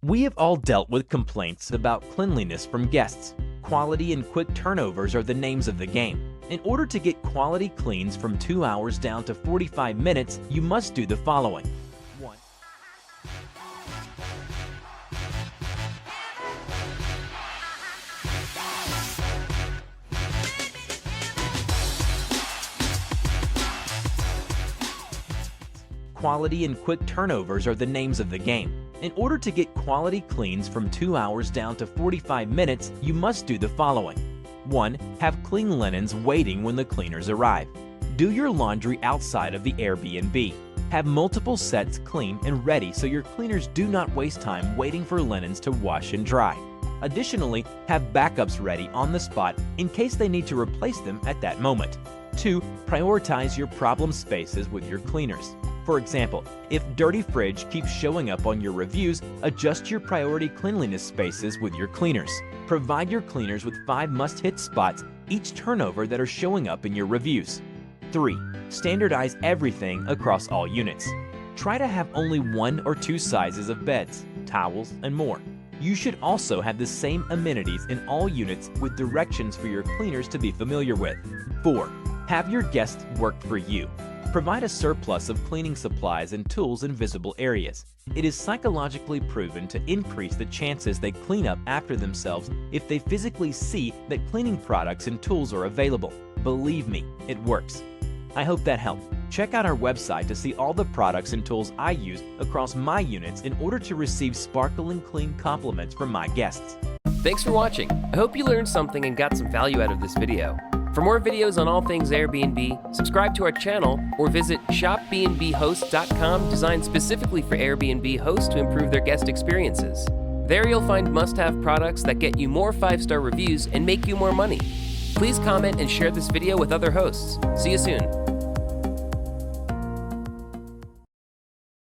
We have all dealt with complaints about cleanliness from guests. Quality and quick turnovers are the names of the game. In order to get quality cleans from 2 hours down to 45 minutes, you must do the following. 1. Quality and quick turnovers are the names of the game. In order to get quality cleans from 2 hours down to 45 minutes, you must do the following. 1. Have clean linens waiting when the cleaners arrive. Do your laundry outside of the Airbnb. Have multiple sets clean and ready so your cleaners do not waste time waiting for linens to wash and dry. Additionally, have backups ready on the spot in case they need to replace them at that moment. 2. Prioritize your problem spaces with your cleaners. For example, if dirty fridge keeps showing up on your reviews, adjust your priority cleanliness spaces with your cleaners. Provide your cleaners with 5 must-hit spots each turnover that are showing up in your reviews. 3. Standardize everything across all units. Try to have only 1 or 2 sizes of beds, towels, and more. You should also have the same amenities in all units with directions for your cleaners to be familiar with. 4. Have your guests work for you. Provide a surplus of cleaning supplies and tools in visible areas. It is psychologically proven to increase the chances they clean up after themselves if they physically see that cleaning products and tools are available. Believe me, it works. I hope that helped. Check out our website to see all the products and tools I use across my units in order to receive sparkling clean compliments from my guests. Thanks for watching. I hope you learned something and got some value out of this video. For more videos on all things Airbnb, subscribe to our channel or visit shopbnbhosts.com, designed specifically for Airbnb hosts to improve their guest experiences. There you'll find must-have products that get you more 5-star reviews and make you more money. Please comment and share this video with other hosts. See you soon.